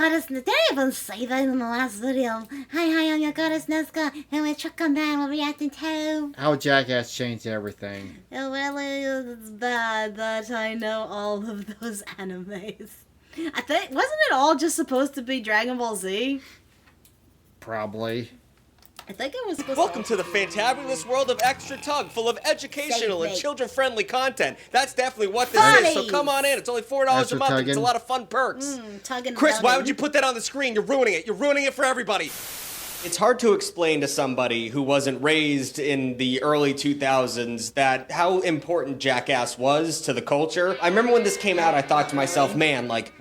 goddess. Did I even say that in the last video? Hi, I'm your goddess Nesca, and we're Chuck on that we're reacting to. How Jackass changed everything. It really is bad that I know all of those animes. I think, wasn't it all just supposed to be Dragon Ball Z? Probably. I think it was supposed Welcome to the fantabulous world of Extra Tug, full of educational and children-friendly content. That's definitely what this is, so come on in. It's only $4 a month, and it's a lot of fun perks. Chris, why would you put that on the screen? You're ruining it. You're ruining it for everybody. It's hard to explain to somebody who wasn't raised in the early 2000s that how important Jackass was to the culture. I remember when this came out, I thought to myself, man, like,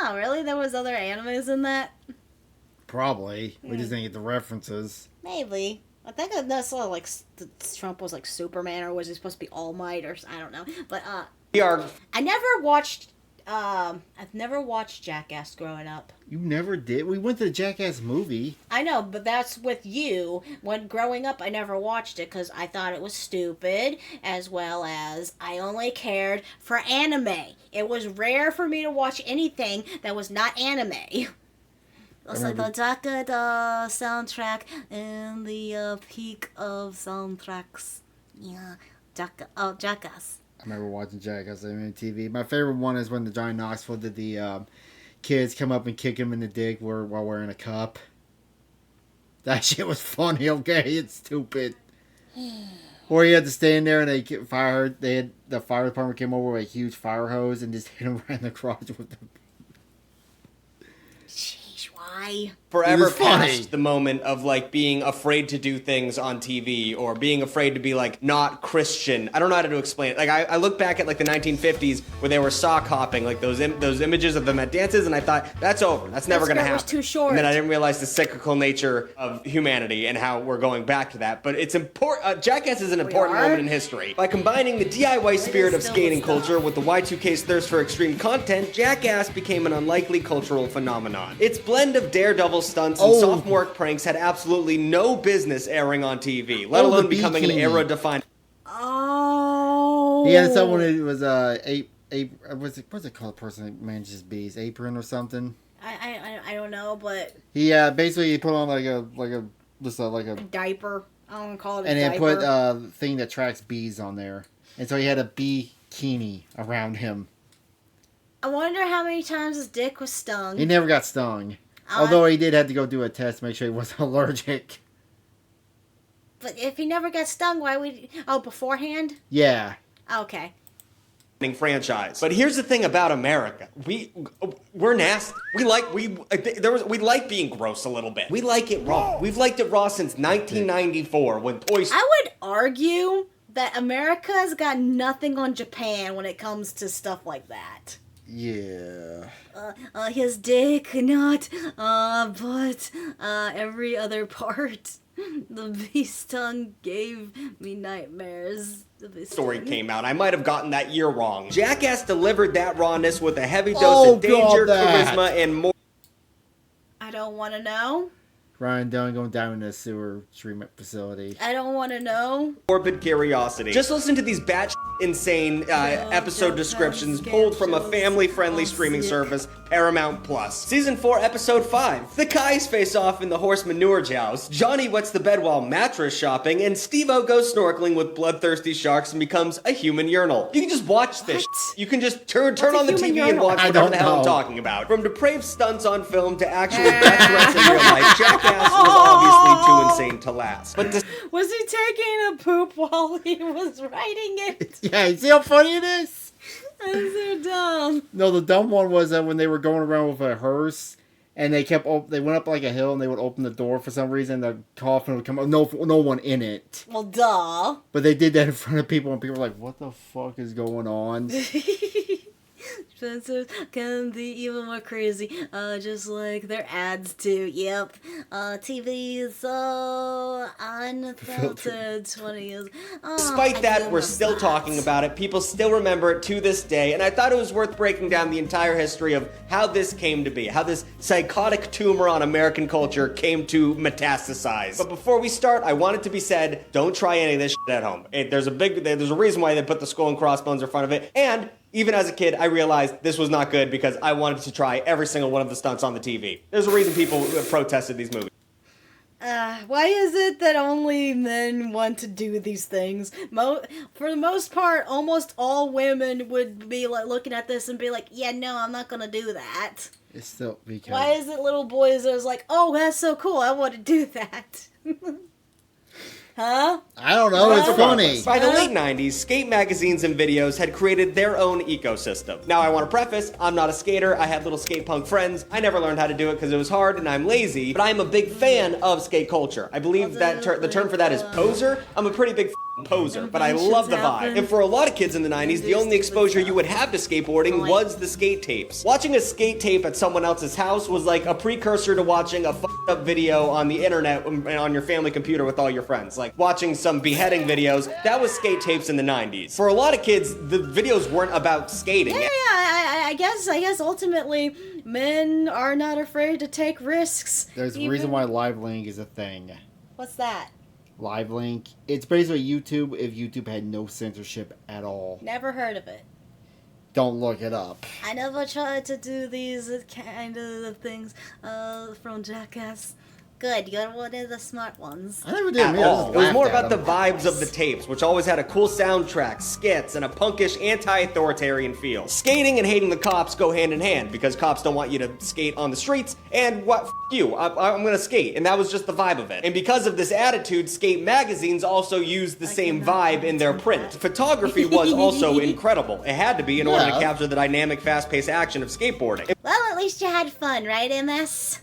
Oh, really? There was other animes in that? Probably. We just didn't get the references. Maybe. I think I saw, like, Trump was, like, Superman, or was he supposed to be All Might, or I don't know. But, I never watched, I've never watched Jackass growing up. You never did? We went to the Jackass movie. I know, but that's with you. When growing up, I never watched it because I thought it was stupid, as well as I only cared for anime. It was rare for me to watch anything that was not anime. It's like the Jackass soundtrack in the peak of soundtracks. Yeah, Jackass. I remember watching Jackass on TV. My favorite one is when the Johnny Knoxville did the kids come up and kick him in the dick while wearing a cup. That shit was funny, okay? It's stupid. Or he had to stand there and the fire department came over with a huge fire hose and just hit him right in the crotch with the... Why? Forever past the moment of, like, being afraid to do things on TV or being afraid to be, like, not Christian. I don't know how to explain it. Like, I look back at, like, the 1950s where they were sock hopping, like, those images of them at dances, and I thought, that's over. That's never going to happen. Was too short. And then I didn't realize the cyclical nature of humanity and how we're going back to that. But it's important. Jackass is an important moment in history. By combining the DIY spirit of skating culture with the Y2K's thirst for extreme content, Jackass became an unlikely cultural phenomenon. Its blend of daredevil stunts and sophomore pranks had absolutely no business airing on TV, let alone becoming an era-defining. Oh. He had someone who was what's it called? The person that manages bees, apron or something. I don't know, but he basically put on like a diaper. I don't want to call it a and diaper. then put a thing that tracks bees on there, and so he had a bikini around him. I wonder how many times his dick was stung. He never got stung. Although he did have to go do a test to make sure he wasn't allergic. But if he never got stung, why would... Oh, beforehand? Yeah. Okay. Franchise. But here's the thing about America. We're nasty. We like being gross a little bit. We like it raw. We've liked it raw since 1994 when Toy Story... I would argue that America's got nothing on Japan when it comes to stuff like that. Yeah. His dick, not, but, every other part. The beast tongue gave me nightmares. Story came out. I might have gotten that year wrong. Jackass delivered that rawness with a heavy dose of danger, charisma, and more. I don't want to know. Ryan Dunn going down in a sewer treatment facility. I don't want to know. Morbid curiosity. Just listen to these batshit insane episode descriptions pulled from a family-friendly streaming service, Paramount Plus. Season 4, Episode 5. The Kais face off in the horse manure joust. Johnny wets the bed while mattress shopping, and Steve-O goes snorkeling with bloodthirsty sharks and becomes a human urinal. You can just watch this. You can just turn on the TV and watch whatever the hell I'm talking about. From depraved stunts on film to actual death threats in real life, Jackass was obviously too insane to last. But was he taking a poop while he was writing it? Yeah, you see how funny it is? That's so dumb. No, the dumb one was that when they were going around with a hearse, and they went up like a hill, and they would open the door for some reason, the coffin would come up, no one in it. Well, duh. But they did that in front of people, and people were like, what the fuck is going on? Spencer can be even more crazy, just like their ads do. Yep. TV is so unfiltered 20 years. Despite that, we're still talking about it. People still remember it to this day, and I thought it was worth breaking down the entire history of how this came to be, how this psychotic tumor on American culture came to metastasize. But before we start, I want it to be said, don't try any of this shit at home. There's a reason why they put the skull and crossbones in front of it, and Even as a kid, I realized this was not good because I wanted to try every single one of the stunts on the TV. There's a reason people protested these movies. Why is it that only men want to do these things? For the most part, almost all women would be like looking at this and be like, yeah, no, I'm not gonna do that. It's still because... Why is it little boys are like, oh, that's so cool, I want to do that? Huh? I don't know, it's funny. By the late 90s, skate magazines and videos had created their own ecosystem. Now I want to preface, I'm not a skater, I had little skate punk friends. I never learned how to do it because it was hard and I'm lazy, but I'm a big fan of skate culture. I believe that the term for that is poser. I'm a pretty big poser, but I love the vibe. And for a lot of kids in the 90s, the only exposure you would have to skateboarding was the skate tapes. Watching a skate tape at someone else's house was like a precursor to watching a f***ed up video on the internet and on your family computer with all your friends. Like watching some beheading videos, that was skate tapes in the 90s. For a lot of kids, the videos weren't about skating. Yeah, I guess ultimately men are not afraid to take risks. There's a reason why Live Link is a thing. What's that? Live Link. It's basically YouTube if YouTube had no censorship at all. Never heard of it. Don't look it up. I never tried to do these kind of things from Jackass. Good, you're one of the smart ones. I never did. At all. It was more about the vibes of the tapes, which always had a cool soundtrack, skits, and a punkish, anti-authoritarian feel. Skating and hating the cops go hand in hand, because cops don't want you to skate on the streets, and what, f*** you, I'm gonna skate, and that was just the vibe of it. And because of this attitude, skate magazines also used the same vibe in their print. Photography was also incredible. It had to be in order to capture the dynamic, fast-paced action of skateboarding. Well, at least you had fun, right, MS?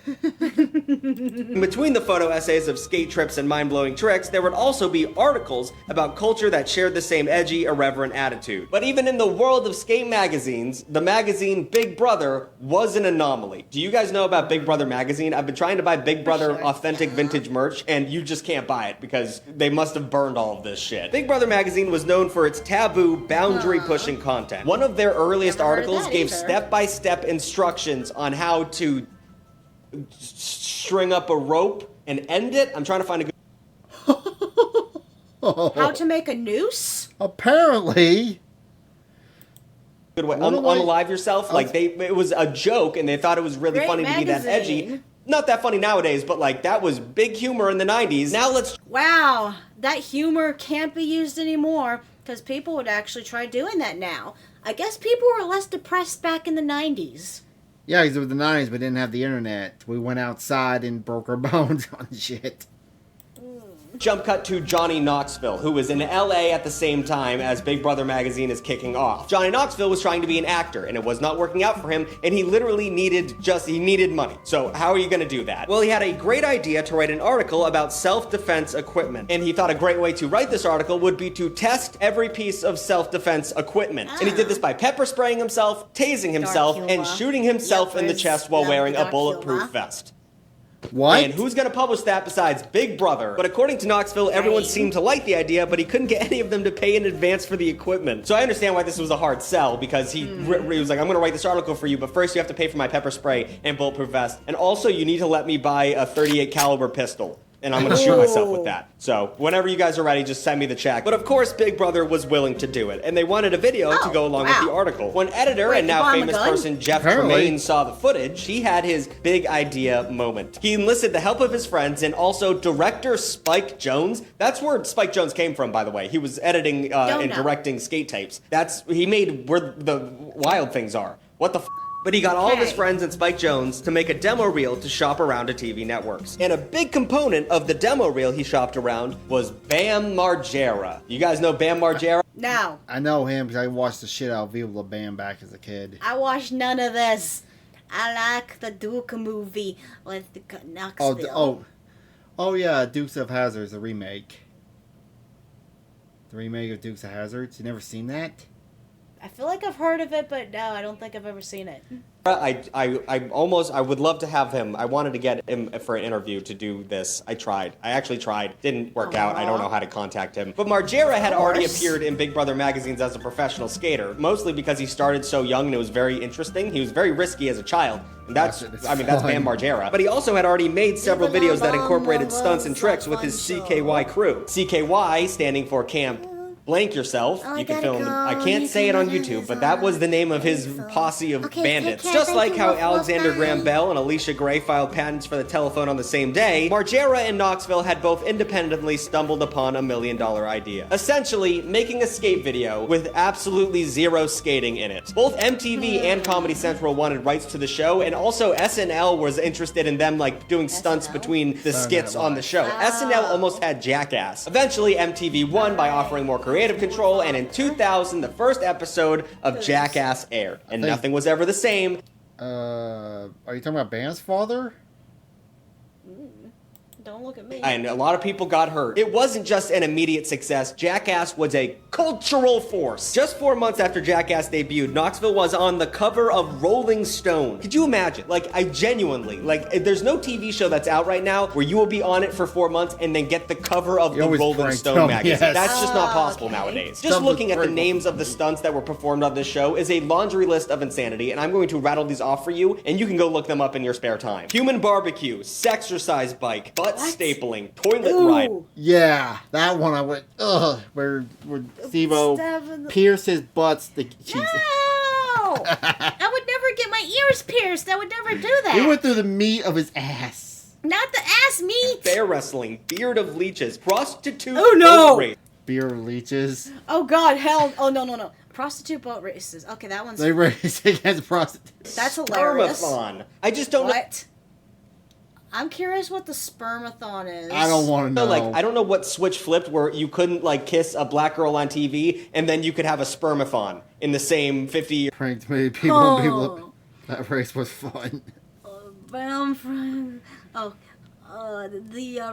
Between the photo essays of skate trips and mind-blowing tricks, there would also be articles about culture that shared the same edgy, irreverent attitude. But even in the world of skate magazines, the magazine Big Brother was an anomaly. Do you guys know about Big Brother magazine? I've been trying to buy Big Brother authentic vintage merch, and you just can't buy it because they must have burned all of this shit. Big Brother magazine was known for its taboo, boundary-pushing content. One of their earliest articles gave step-by-step instructions on how to string up a rope and end it. I'm trying to find a good... How to make a noose? Apparently. Good way. Unalive yourself. Like, it was a joke, and they thought it was really funny to be that edgy. Not that funny nowadays, but like, that was big humor in the 90s. Now let's... Wow, that humor can't be used anymore, because people would actually try doing that now. I guess people were less depressed back in the 90s. Yeah, because it was the 90s, but didn't have the internet. We went outside and broke our bones on shit. Jump cut to Johnny Knoxville, who was in LA at the same time as Big Brother magazine is kicking off. Johnny Knoxville was trying to be an actor, and it was not working out for him, and he literally needed money. So how are you gonna do that? Well, he had a great idea to write an article about self-defense equipment, and he thought a great way to write this article would be to test every piece of self-defense equipment. And he did this by pepper spraying himself, tasing himself, and shooting himself in the chest while wearing a bulletproof vest. What? And who's gonna publish that besides Big Brother? But according to Knoxville, everyone seemed to like the idea, but he couldn't get any of them to pay in advance for the equipment. So I understand why this was a hard sell, because he was like, I'm gonna write this article for you, but first you have to pay for my pepper spray and bulletproof vest. And also you need to let me buy a .38 caliber pistol. And I'm gonna shoot myself with that. So whenever you guys are ready, just send me the check. But of course, Big Brother was willing to do it, and they wanted a video to go along with the article. When editor and now famous person Jeff Tremaine saw the footage, he had his big idea moment. He enlisted the help of his friends and also director Spike Jonze. That's where Spike Jonze came from, by the way. He was editing and directing skate tapes. He made Where the Wild Things Are. What the f? But he got all of his friends and Spike Jonze to make a demo reel to shop around to TV networks. And a big component of the demo reel he shopped around was Bam Margera. You guys know Bam Margera? No. I know him because I watched the shit out of Viva La Bam back as a kid. I watched none of this. I like the Duke movie with Knoxville. Oh yeah, Dukes of Hazzard, the remake. The remake of Dukes of Hazzard. You never seen that? I feel like I've heard of it, but no, I don't think I've ever seen it. I would love to have him. I wanted to get him for an interview to do this. I actually tried. Didn't work out. I don't know how to contact him. But Margera had already appeared in Big Brother magazines as a professional skater, mostly because he started so young and it was very interesting. He was very risky as a child. And that's Bam Margera. But he also had already made several videos that incorporated stunts and tricks with his CKY crew. CKY standing for Camp Blank Yourself. Oh, you can I film. gotta I go. can't say it on YouTube, but that was the name of his posse of bandits. Just like how Alexander Graham Bell and Alicia Gray filed patents for the telephone on the same day, Margera and Knoxville had both independently stumbled upon a $1 million idea. Essentially, making a skate video with absolutely zero skating in it. Both MTV and Comedy Central wanted rights to the show, and also SNL was interested in them like doing stunts between the skits on the show. SNL almost had Jackass. Eventually, MTV won by offering more creative control, and in 2000, the first episode of Jackass aired, and nothing was ever the same. Are you talking about Band's father? Don't look at me. And a lot of people got hurt. It wasn't just an immediate success. Jackass was a cultural force. Just 4 months after Jackass debuted, Knoxville was on the cover of Rolling Stone. Could you imagine? Like, I genuinely, like, there's no TV show that's out right now where you will be on it for 4 months and then get the cover of the Rolling Stone magazine. Yes. That's just not possible nowadays. Just looking at the names of the stunts that were performed on this show is a laundry list of insanity, and I'm going to rattle these off for you, and you can go look them up in your spare time. Human barbecue, sexercise bike, butt stapling, toilet ride. Yeah, that one I went, ugh, where Steve-O pierced his butts. No! I would never get my ears pierced. I would never do that. He went through the meat of his ass. Not the ass meat. Bear wrestling, beard of leeches, prostitute. Oh no! Race. Beer leeches. Oh god, hell! Oh no! Prostitute boat races. Okay, that one's. They race against prostitutes. That's hilarious. Spermathon. I just don't know. What? I'm curious what the spermathon is. I don't want to know. Like, I don't know what switch flipped where you couldn't like kiss a black girl on TV and then you could have a spermathon in the same 50 years. Pranked many people. That race was fun. But I'm from. The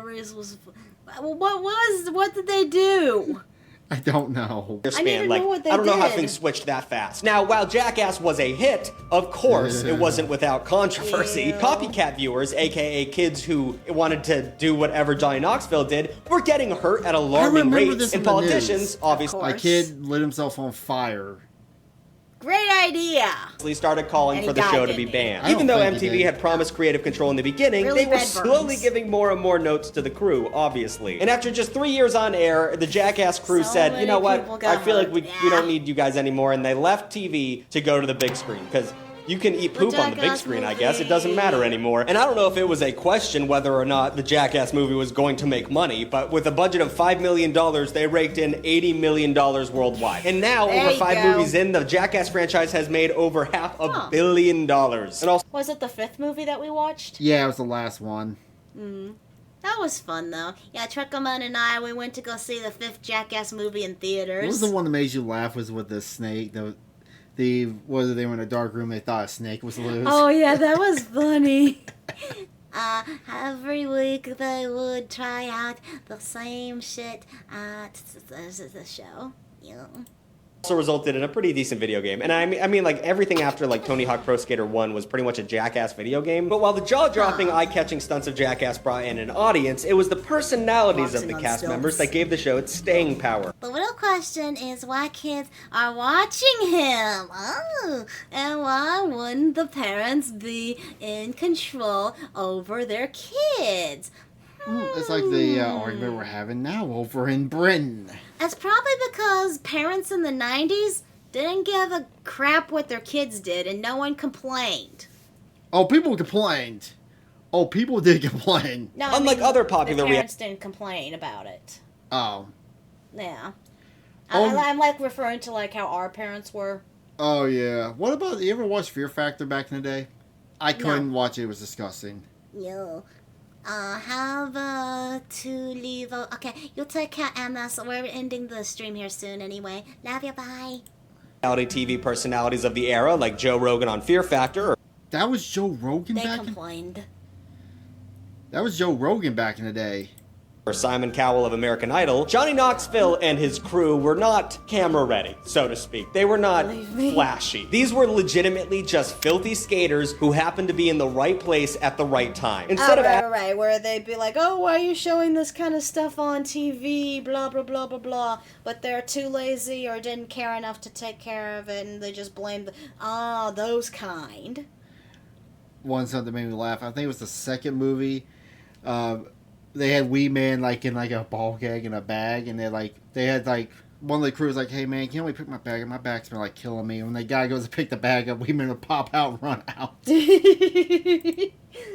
race was. What did they do? I don't know. I need to know what they I don't know how did. things switched that fast. Now, while Jackass was a hit, of course, it wasn't without controversy. Yeah. Copycat viewers, aka kids who wanted to do whatever Johnny Knoxville did, were getting hurt at alarming rates. And politicians, obviously, My kid lit himself on fire. Great idea. started calling And for he the show died, to be didn't he? banned. I Even though don't think he MTV did. had promised creative control in the beginning, Really they were bad slowly burns. giving more and more notes to the crew, obviously. And after just 3 years on air, the Jackass crew So said, you many know what, people got I feel like hurt. we Yeah. don't need you guys anymore, and they left TV to go to the big screen, because you can eat poop on the big Jackass screen, I guess. It doesn't movie. matter anymore. And I don't know if it was a question whether or not the Jackass movie was going to make money, but with a budget of $5 million, they raked in $80 million worldwide. And now, There over you 5 go. movies in, the Jackass franchise has made over $500 million. And also, Was it the 5th movie that we watched? Yeah, it was the last one. That was fun though. Yeah, Truckerman and I, we went to go see the 5th Jackass movie in theaters. What was the one that made you laugh? Was with the snake. Whether they were in a dark room, they thought a snake was loose. Oh yeah, that was funny. Every week they would try out the same shit at the show. Yeah. also resulted in a pretty decent video game. And I mean, like, everything after, like, Tony Hawk Pro Skater 1 was pretty much a Jackass video game. But while the jaw-dropping, eye-catching stunts of Jackass brought in an audience, it was the personalities of the Boxing on cast stilts. members that gave the show its staying power. The real question is why kids are watching him. Oh, and why wouldn't the parents be in control over their kids? It's like the argument we're having now over in Britain. It's probably because parents in the 90s didn't give a crap what their kids did and no one complained. Oh, people complained. Oh, people did complain. No, Unlike other popular the parents didn't complain about it. Oh. Yeah. Oh. I'm like referring to like how our parents were. Oh, yeah. What about, you ever watch Fear Factor back in the day? I couldn't watch it. It was disgusting. Yo. How about to leave? Okay, you take care, Emma. So we're ending the stream here soon anyway. Love you, bye. Reality TV personalities of the era, like Joe Rogan on Fear Factor, or That was Joe Rogan They back complained. That was Joe Rogan back in the day. Simon Cowell of American Idol, Johnny Knoxville and his crew were not camera ready, so to speak. They were not Believe me. flashy. These were legitimately just filthy skaters who happened to be in the right place at the right time. Instead of right, where they'd be like, oh, why are you showing this kind of stuff on TV, blah, blah, blah, blah, blah, but they're too lazy or didn't care enough to take care of it, and they just blamed those kind. One something made me laugh. I think it was the second movie. They had Wee Man like in like a ball gag in a bag, and they had like one of the crew was like, "Hey man, can't we pick my bag up? My bag's been like killing me." And when the guy goes to pick the bag up, we made him pop out and run out.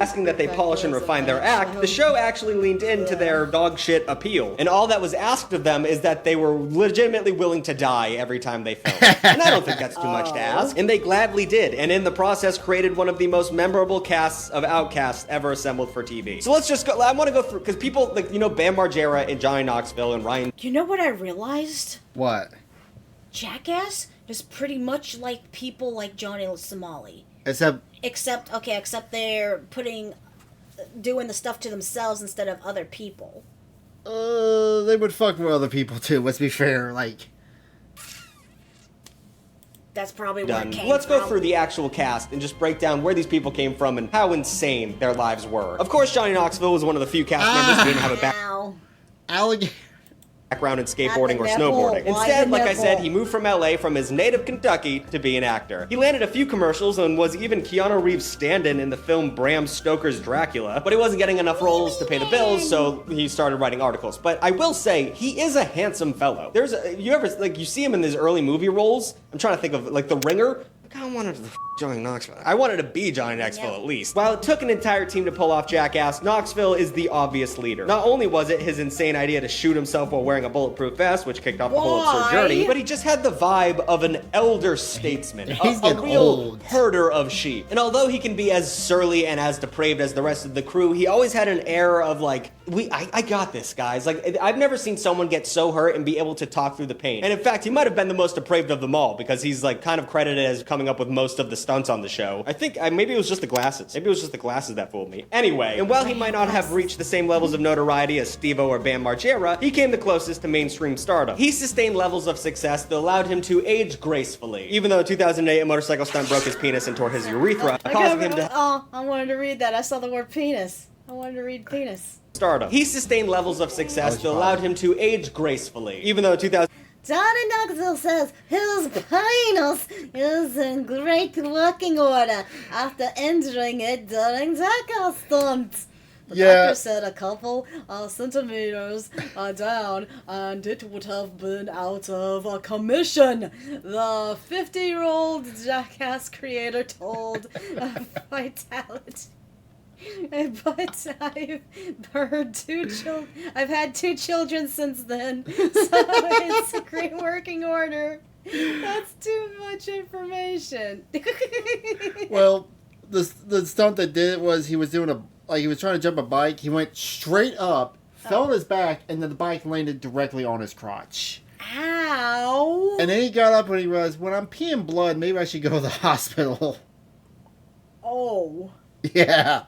Asking that they polish and refine their act, the show actually leaned into their dog shit appeal. And all that was asked of them is that they were legitimately willing to die every time they filmed. And I don't think that's too much to ask. And they gladly did, and in the process created one of the most memorable casts of Outcasts ever assembled for TV. So let's just go, I want to go through, because people, like, you know, Bam Margera and Johnny Knoxville and Ryan... You know what I realized? What? Jackass is pretty much like people like Johnny Somali. Except they're doing the stuff to themselves instead of other people. They would fuck with other people too, let's be fair, like... That's probably where it came Let's from. go through the actual cast and just break down where these people came from and how insane their lives were. Of course, Johnny Knoxville was one of the few cast members who didn't have a background in skateboarding or snowboarding. Instead, like I said, he moved from LA from his native Kentucky to be an actor. He landed a few commercials and was even Keanu Reeves' stand-in in the film Bram Stoker's Dracula, but he wasn't getting enough roles to pay the bills, so he started writing articles. But I will say, he is a handsome fellow. You see him in his early movie roles? I'm trying to think of, like, The Ringer. I wanted to Johnny Knoxville. I wanted to be Johnny Knoxville at least. While it took an entire team to pull off Jackass, Knoxville is the obvious leader. Not only was it his insane idea to shoot himself while wearing a bulletproof vest, which kicked off the whole absurd journey, but he just had the vibe of an elder statesman. A real herder of sheep. And although he can be as surly and as depraved as the rest of the crew, he always had an air of like, I got this, guys. Like, I've never seen someone get so hurt and be able to talk through the pain. And in fact, he might have been the most depraved of them all because he's like kind of credited as coming up with most of the stunts on the show. I think maybe it was just the glasses. Maybe it was just the glasses that fooled me. Anyway, and while he might not have reached the same levels of notoriety as Steve-O or Bam Margera, he came the closest to mainstream stardom. He sustained levels of success that allowed him to age gracefully. Even though in 2008 a motorcycle stunt broke his penis and tore his urethra, causing him to... Oh, I wanted to read that. I saw the word penis. I wanted to read penis. Stardom. He sustained levels of success that allowed him to age gracefully. Even though 2000... Johnny Knoxville says his penis is in great working order after injuring it during Jackass stunts. The doctor said a couple centimeters down and it would have been out of commission. The 50-year-old Jackass creator told Vitality. But I've had two children since then, so it's a great working order. That's too much information. Well, the stunt that did it was he was doing he was trying to jump a bike. He went straight up, fell on his back, and then the bike landed directly on his crotch. Ow! And then he got up and he realized, when I'm peeing blood, maybe I should go to the hospital. Oh. Yeah.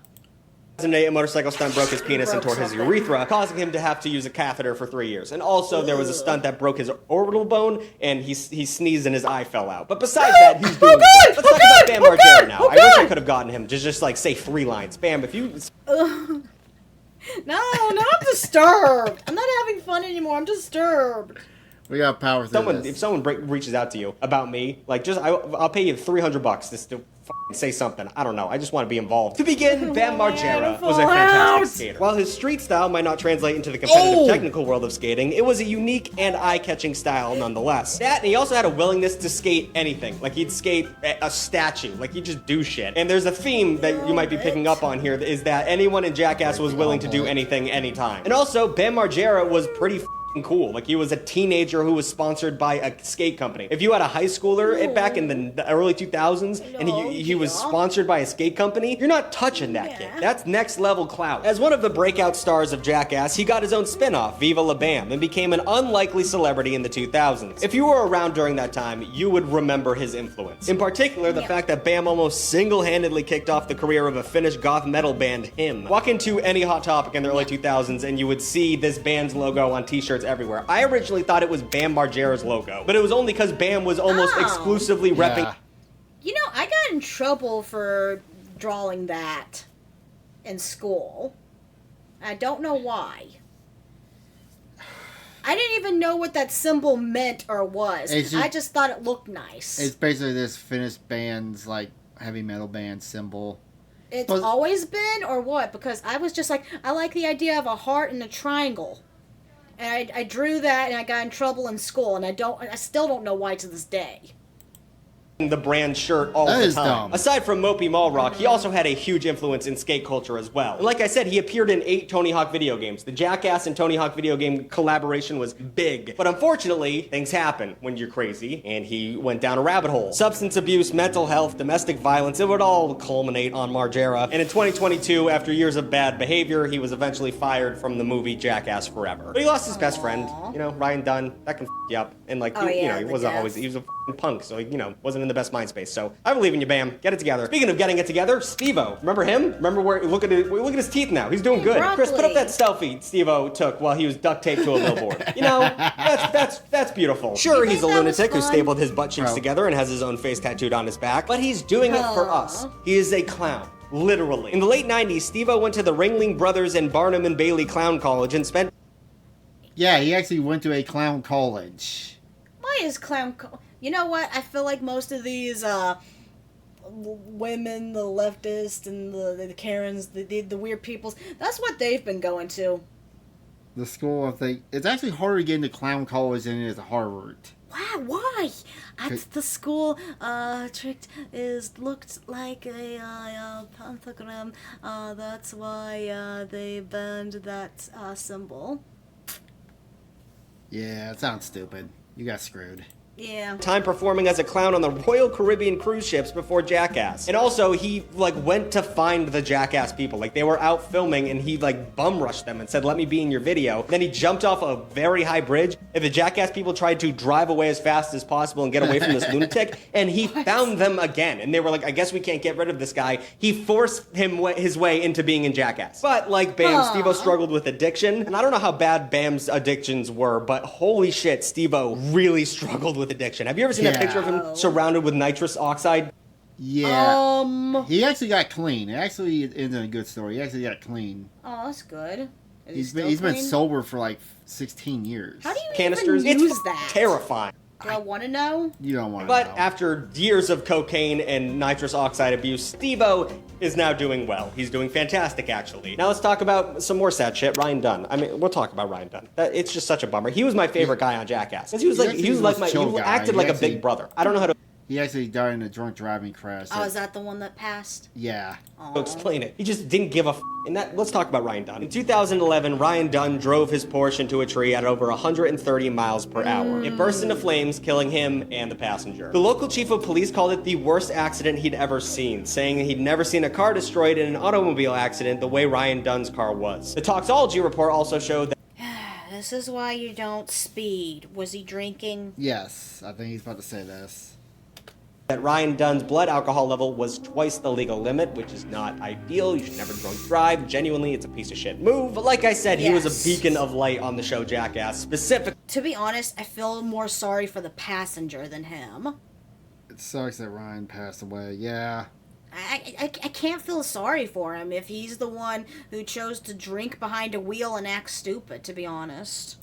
2008, a motorcycle stunt broke his penis and tore his urethra, causing him to have to use a catheter for 3 years. And also, there was a stunt that broke his orbital bone, and he sneezed and his eye fell out. But besides that, he's doing good. Let's talk about Bam Margera now. I wish I could have gotten him to just, like, say 3 lines. Bam, if you... No, I'm disturbed. I'm not having fun anymore. I'm disturbed. We got power through this. If someone reaches out to you about me, like, I'll pay you $300 just to say something. I don't know. I just want to be involved. To begin, Bam Margera was a fantastic skater. While his street style might not translate into the competitive technical world of skating, it was a unique and eye-catching style nonetheless. That, and he also had a willingness to skate anything. Like, he'd skate a statue. Like, he'd just do shit. And there's a theme that you might be picking up on here, is that anyone in Jackass was willing to do anything, anytime. And also, Bam Margera was pretty cool. Like, he was a teenager who was sponsored by a skate company. If you had a high schooler back in the early 2000s and he was sponsored by a skate company, you're not touching that kid. That's next level clout. As one of the breakout stars of Jackass, he got his own spin-off, Viva La Bam, and became an unlikely celebrity in the 2000s. If you were around during that time, you would remember his influence. In particular, the fact that Bam almost single-handedly kicked off the career of a Finnish goth metal band, Him. Walk into any Hot Topic in the early 2000s and you would see this band's logo on t-shirts everywhere. I originally thought it was Bam Margera's logo, but it was only because Bam was almost exclusively repping. You know, I got in trouble for drawing that in school. I don't know why. I didn't even know what that symbol meant or was. I just thought it looked nice. It's basically this Finnish band's, like, heavy metal band symbol. It's always been, or what? Because I was just like, I like the idea of a heart and a triangle. And I drew that, and I got in trouble in school, and I still don't know why to this day. The brand shirt all That the is time. dumb. Aside from Mopey Mallrock, he also had a huge influence in skate culture as well. And like I said, he appeared in 8 Tony Hawk video games. The Jackass and Tony Hawk video game collaboration was big. But unfortunately, things happen when you're crazy, and he went down a rabbit hole. Substance abuse, mental health, domestic violence, it would all culminate on Margera. And in 2022, after years of bad behavior, he was eventually fired from the movie Jackass forever. But he lost his best friend, Ryan Dunn. That can f you up. And like, he wasn't always, he was a f***ing punk, so wasn't in the best mind space. So I believe in you, Bam. Get it together. Speaking of getting it together, Steve-O. Remember him? Remember where? Look at his teeth now. He's doing good. Broccoli. Chris, put up that selfie Steve-O took while he was duct taped to a billboard. That's beautiful. Sure, he's a lunatic who stapled his butt cheeks together and has his own face tattooed on his back, but he's doing it for us. He is a clown. Literally. In the late 90s, Steve-O went to the Ringling Brothers and Barnum and Bailey Clown College and spent... Yeah, he actually went to a clown college. Why is clown... You know what? I feel like most of these, women, the leftists, and the Karens, the weird peoples, that's what they've been going to. The school of it's actually harder to get into clown college than it is Harvard. Wow, why? At the school, looked like a pentagram. That's why they banned that symbol. Yeah, it sounds stupid. You got screwed. Yeah. Time performing as a clown on the Royal Caribbean cruise ships before Jackass. And also, he, went to find the Jackass people. They were out filming, and he, bum rushed them and said, let me be in your video. Then he jumped off a very high bridge, and the Jackass people tried to drive away as fast as possible and get away from this lunatic, and he found them again. And they were like, I guess we can't get rid of this guy. He forced his way into being in Jackass. But, like Bam, Steve-O struggled with addiction. And I don't know how bad Bam's addictions were, but holy shit, Steve-O really struggled with addiction. Have you ever seen a picture of him surrounded with nitrous oxide? Yeah. He actually got clean. It actually isn't a good story. He actually got clean. Oh, that's good. He's been sober for 16 years. How do you Canisters? even use It's that? terrifying. Do I want to know? You don't want to But know. after years of cocaine and nitrous oxide abuse, Steve-O is now doing well. He's doing fantastic, actually. Now let's talk about some more sad shit. Ryan Dunn. I mean, we'll talk about Ryan Dunn. It's just such a bummer. He was my favorite guy on Jackass. He acted like a big brother. I don't know how to He actually died in a drunk driving crash. Oh, is that the one that passed? Yeah. explain it. He just didn't give a f. And let's talk about Ryan Dunn. In 2011, Ryan Dunn drove his Porsche into a tree at over 130 miles per hour. It burst into flames, killing him and the passenger. The local chief of police called it the worst accident he'd ever seen, saying he'd never seen a car destroyed in an automobile accident the way Ryan Dunn's car was. The toxicology report also showed that This is why you don't speed. Was he drinking? Yes, I think he's about to say this. Ryan Dunn's blood alcohol level was twice the legal limit, which is not ideal. You should never drunk drive. Genuinely, it's a piece of shit move. But like I said, he was a beacon of light on the show Jackass. Specifically, To be honest, I feel more sorry for the passenger than him. It sucks that Ryan passed away. Yeah. I can't feel sorry for him if he's the one who chose to drink behind a wheel and act stupid, to be honest.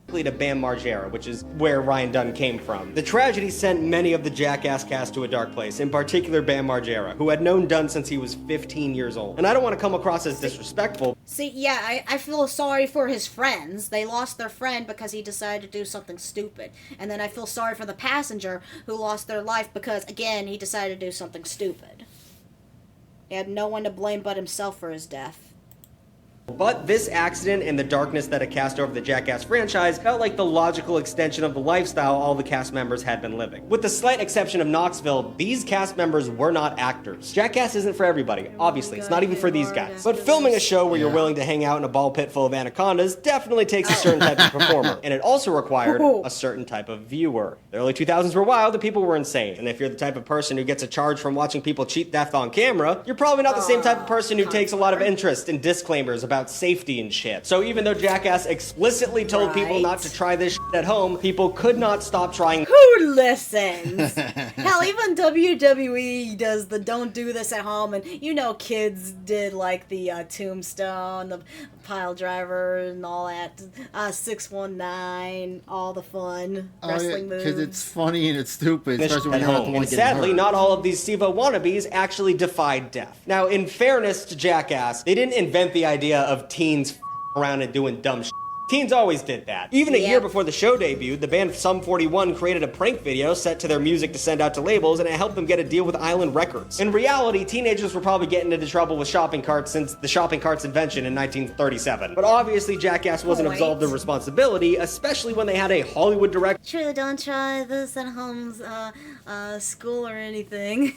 to Bam Margera, which is where Ryan Dunn came from. The tragedy sent many of the Jackass cast to a dark place, in particular Bam Margera, who had known Dunn since he was 15 years old. And I don't want to come across as disrespectful. See, yeah, I feel sorry for his friends. They lost their friend because he decided to do something stupid. And then I feel sorry for the passenger who lost their life because, again, he decided to do something stupid. He had no one to blame but himself for his death. But this accident and the darkness that it cast over the Jackass franchise felt like the logical extension of the lifestyle all the cast members had been living. With the slight exception of Knoxville, these cast members were not actors. Jackass isn't for everybody, obviously. It's not even for these guys. But filming a show where you're willing to hang out in a ball pit full of anacondas definitely takes a certain type of performer. And it also required a certain type of viewer. The early 2000s were wild, the people were insane. And if you're the type of person who gets a charge from watching people cheat death on camera, you're probably not the same type of person who takes a lot of interest in disclaimers about safety and shit. So even though Jackass explicitly told people not to try this shit at home, people could not stop trying. Who listens? Hell, even WWE does the don't do this at home, and you know kids did like the tombstone, the pile driver, and all that, 619, all the fun wrestling moves. Because it's funny and it's stupid, especially when at you're not the home. one And getting sadly, hurt. not all of these Steve-O wannabes actually defied death. Now, in fairness to Jackass, they didn't invent the idea of teens around and doing dumb shit. Teens always did that. Even a year before the show debuted, the band Sum 41 created a prank video set to their music to send out to labels, and it helped them get a deal with Island Records. In reality, teenagers were probably getting into trouble with shopping carts since the shopping cart's invention in 1937. But obviously, Jackass wasn't absolved of responsibility, especially when they had a Hollywood director. True, don't try this at home's school or anything.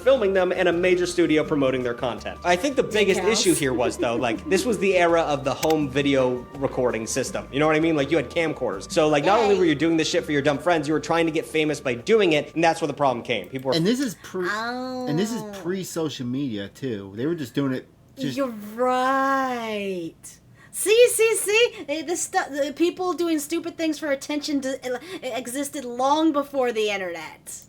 Filming them and a major studio promoting their content. I think the biggest issue here was, though, like, this was the era of the home video recording system. You know what I mean? Like, you had camcorders. So, like, not only were you doing this shit for your dumb friends, you were trying to get famous by doing it, and that's where the problem came. People were... And this is pre-social media, too. They were just doing it You're right. See? The people doing stupid things for attention existed long before the internet.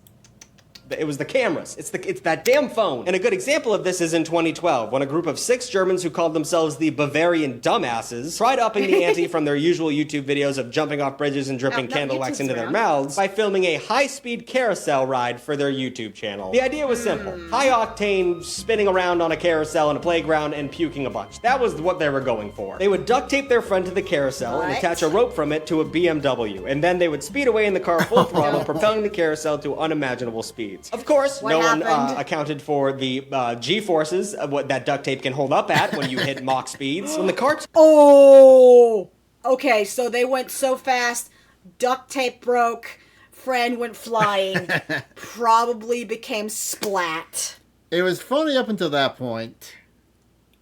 It was the cameras. It's that damn phone. And a good example of this is in 2012, when a group of 6 Germans who called themselves the Bavarian Dumbasses tried upping the ante from their usual YouTube videos of jumping off bridges and dripping candle wax into their mouths by filming a high-speed carousel ride for their YouTube channel. The idea was simple. High-octane, spinning around on a carousel in a playground and puking a bunch. That was what they were going for. They would duct tape their friend to the carousel and attach a rope from it to a BMW, and then they would speed away in the car full throttle, propelling the carousel to unimaginable speeds. Of course, no one accounted for the G-forces of what that duct tape can hold up at when you hit Mach speeds. When the cart... Oh! Okay, so they went so fast, duct tape broke, friend went flying, probably became splat. It was funny up until that point.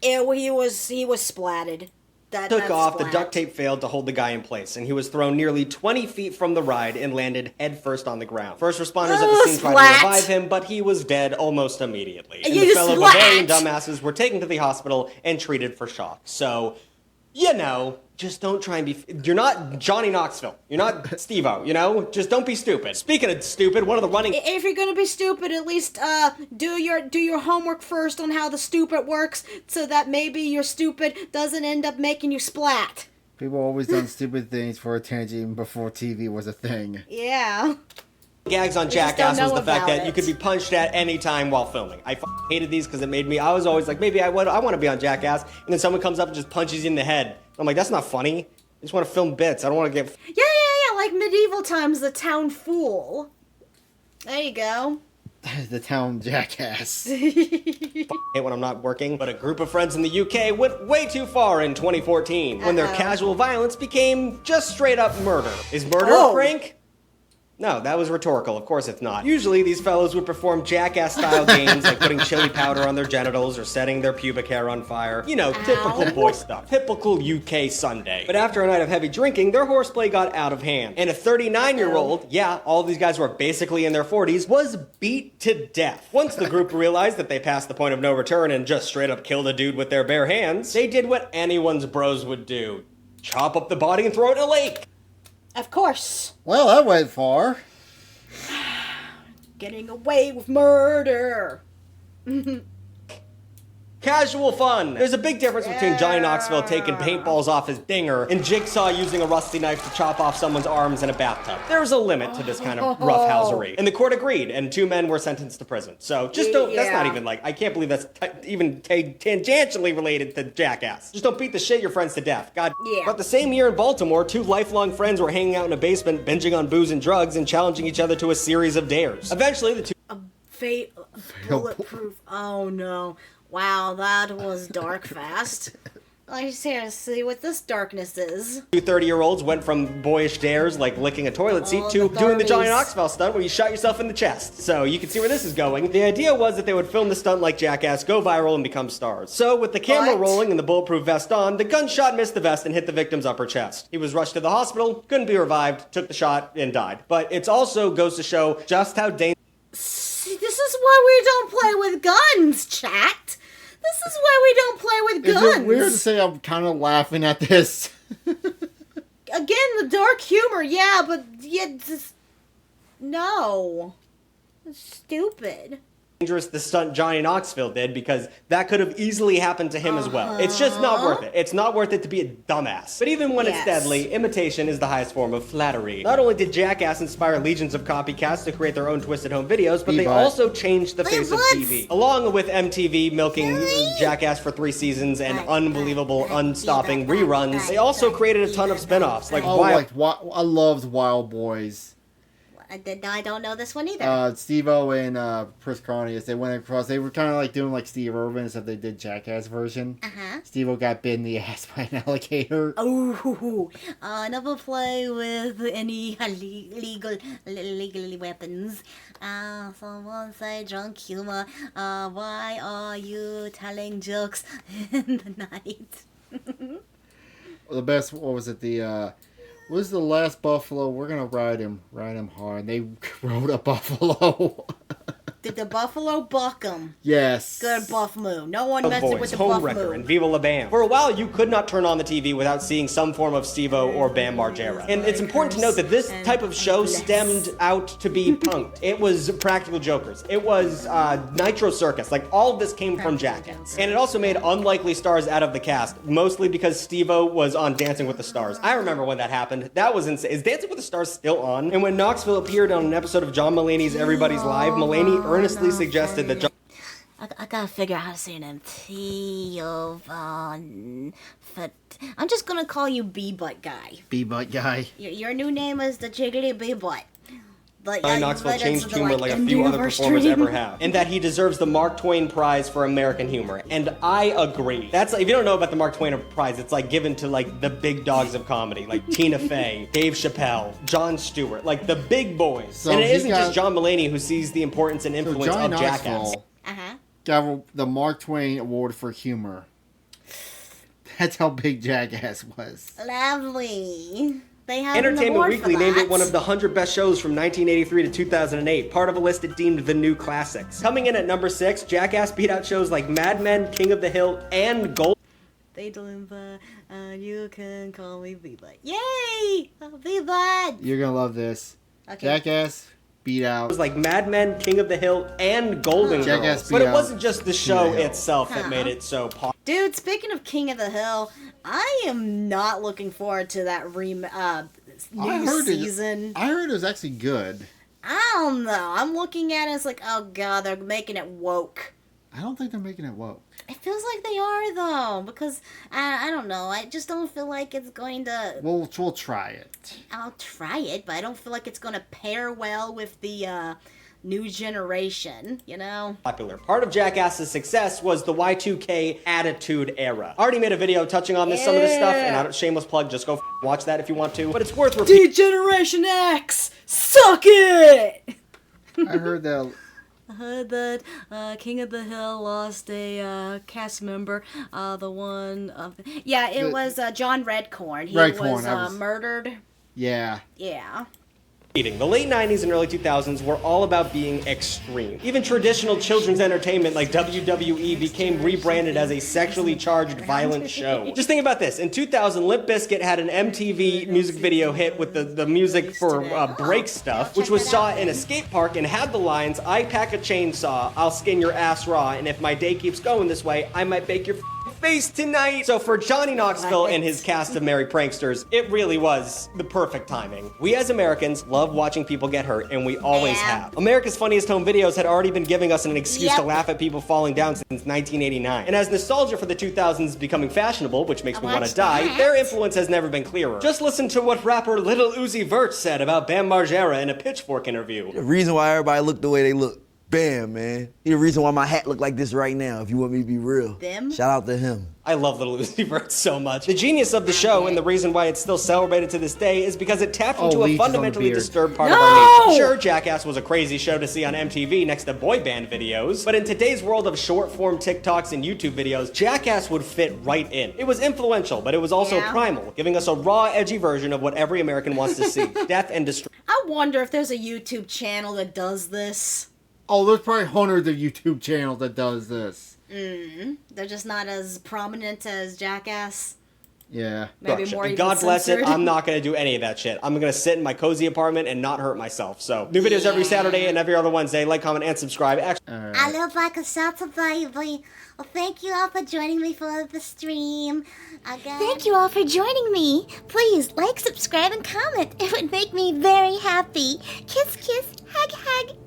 He was splatted. Took off, the duct tape failed to hold the guy in place, and he was thrown nearly 20 feet from the ride and landed headfirst on the ground. First responders at the scene tried to revive him, but he was dead almost immediately. And the fellow Bavarian dumbasses were taken to the hospital and treated for shock. So, you know, just don't try and be... You're not Johnny Knoxville. You're not Steve-O, you know? Just don't be stupid. Speaking of stupid, one of the running... If you're gonna be stupid, at least do your homework first on how the stupid works, so that maybe your stupid doesn't end up making you splat. People always done stupid things for attention even before TV was a thing. Yeah. Gags on Jackass was the fact that you could be punched at any time while filming. I hated these because it made me... I was always like, maybe I want to be on Jackass, and then someone comes up and just punches you in the head. I'm like, that's not funny. I just want to film bits. I don't want to get... Yeah, like medieval times, the town fool. There you go. The town Jackass. When I'm not working, but a group of friends in the UK went way too far in 2014 when their casual violence became just straight up murder. Is murder a prank? No, that was rhetorical. Of course it's not. Usually these fellows would perform Jackass-style games like putting chili powder on their genitals or setting their pubic hair on fire. You know, typical boy stuff. Typical UK Sunday. But after a night of heavy drinking, their horseplay got out of hand. And a 39-year-old, yeah, all these guys were basically in their 40s, was beat to death. Once the group realized that they passed the point of no return and just straight up killed a dude with their bare hands, they did what anyone's bros would do. Chop up the body and throw it in a lake. Of course. Well, that went far. Getting away with murder. Casual fun. There's a big difference between Johnny Knoxville taking paintballs off his dinger and Jigsaw using a rusty knife to chop off someone's arms in a bathtub. There's a limit to this kind of roughhousery. And the court agreed, and 2 men were sentenced to prison. So just don't, that's not even like, I can't believe that's even tangentially related to Jackass. Just don't beat the shit your friends to death. God. Yeah. But the same year in Baltimore, 2 lifelong friends were hanging out in a basement, binging on booze and drugs, and challenging each other to a series of dares. Eventually, the 2... Bulletproof. Oh no. Wow, that was dark fast. I just here to see what this darkness is. 2 30-year-olds went from boyish dares like licking a toilet seat to doing the Johnny Knoxville stunt where you shot yourself in the chest. So you can see where this is going. The idea was that they would film the stunt like Jackass, go viral, and become stars. So with the camera rolling and the bulletproof vest on, the gunshot missed the vest and hit the victim's upper chest. He was rushed to the hospital, couldn't be revived, took the shot, and died. But it also goes to show just how dangerous... See, this is why we don't play with guns, chat. This is why we don't play with guns. Is it weird to say I'm kind of laughing at this? Again, the dark humor, yeah, but just... No. It's stupid. dangerous the stunt Johnny Knoxville did, because that could have easily happened to him as well. It's just not worth it. It's not worth it to be a dumbass. But even when it's deadly, imitation is the highest form of flattery. Not only did Jackass inspire legions of copycats to create their own twisted home videos, but they also changed the face of TV. Along with MTV milking Jackass for 3 seasons and unbelievable, unstopping reruns, they also created a ton of spin-offs. Like I loved Wild Boys. I don't know this one either. Steve-O and Chris Carnius, they went across. They were kind of like doing like Steve Irwin, except they did Jackass version. Steve-O got bit in the ass by an alligator. Oh, never play with any legal weapons. Someone say drunk humor. Why are you telling jokes in the night? The best, what was it? What was the last buffalo? We're gonna ride him hard. They rode a buffalo. Did the buffalo buck him? Yes. Good buff move. No one messing with the buff move. And Viva La Bam. For a while, you could not turn on the TV without seeing some form of Steve-O or Bam Margera. And it's important to note that this type of show stemmed out to be punked. It was Practical Jokers. It was Nitro Circus. Like, all of this came from Jackass. And it also made unlikely stars out of the cast, mostly because Steve-O was on Dancing with the Stars. I remember when that happened. That was insane. Is Dancing with the Stars still on? And when Knoxville appeared on an episode of John Mulaney's Everybody's Live, Mulaney earnestly suggested that John... I gotta figure out how to say your name. I'm just gonna call you B-Butt Guy. B-Butt Guy. Your new name is the Jiggly B-Butt. Johnny Knoxville changed humor like a few other performers ever have, and that he deserves the Mark Twain Prize for American humor. And I agree. That's like, if you don't know about the Mark Twain Prize, it's like given to like the big dogs of comedy, like Tina Fey, Dave Chappelle, Jon Stewart, like the big boys. So and it isn't just John Mulaney who sees the importance and influence of Jackass. Got the Mark Twain Award for humor. That's how big Jackass was. Lovely. They have Entertainment Weekly named it one of the 100 best shows from 1983 to 2008, part of a list it deemed the new classics. Coming in at number 6, Jackass beat out shows like Mad Men, King of the Hill, and Gold. They deliver, you can call me V-Butt. Yay! V-Butt! You're gonna love this. Okay. Jackass beat out. It was like Mad Men, King of the Hill, and Golden Girls. But it wasn't just the show itself that made it so popular. Dude, speaking of King of the Hill, I am not looking forward to that new season. I heard it was actually good. I don't know. I'm looking at it, it's like, oh god, they're making it woke. I don't think they're making it woke. It feels like they are, though, because, I don't know, I just don't feel like it's going to... We'll try it. I'll try it, but I don't feel like it's going to pair well with the, new generation, you know? Popular. Part of Jackass's success was the Y2K Attitude Era. I already made a video touching on some of this stuff, and shameless plug, just go watch that if you want to, but it's worth repeating. D-Generation X! Suck it! I heard that... I heard that King of the Hill lost a cast member. The one of it was John Redcorn. He was murdered. Yeah. Yeah. The late 90s and early 2000s were all about being extreme. Even traditional children's entertainment like WWE became rebranded as a sexually charged violent show. Just think about this. In 2000, Limp Bizkit had an MTV music video hit with the music for Break Stuff, which was shot in a skate park and had the lines, "I pack a chainsaw, I'll skin your ass raw, and if my day keeps going this way, I might bake your face tonight." So for Johnny Knoxville and his cast of merry pranksters, it really was the perfect timing. We as Americans love watching people get hurt, and we always have. America's Funniest Home Videos had already been giving us an excuse to laugh at people falling down since 1989. And as nostalgia for the 2000s is becoming fashionable, which makes me want to die, their influence has never been clearer. Just listen to what rapper Lil Uzi Vert said about Bam Margera in a Pitchfork interview. The reason why everybody look the way they look. Bam, man. He's the reason why my hat look like this right now, if you want me to be real. Them? Shout out to him. I love Lil Uzi Vert so much. The genius of the show, and the reason why it's still celebrated to this day, is because it tapped into a fundamentally disturbed part of our nature. Sure, Jackass was a crazy show to see on MTV next to boy band videos, but in today's world of short-form TikToks and YouTube videos, Jackass would fit right in. It was influential, but it was also primal, giving us a raw, edgy version of what every American wants to see. Death and destruction. I wonder if there's a YouTube channel that does this. Oh, there's probably hundreds of YouTube channels that does this. They're just not as prominent as Jackass. Yeah. Maybe Look, more even God bless it, censored. I'm not going to do any of that shit. I'm going to sit in my cozy apartment and not hurt myself. So, new videos every Saturday and every other Wednesday. Like, comment, and subscribe. I look like a shot of baby. Well, thank you all for joining me for the stream. Thank you all for joining me. Please like, subscribe, and comment. It would make me very happy. Kiss, kiss, hug, hug.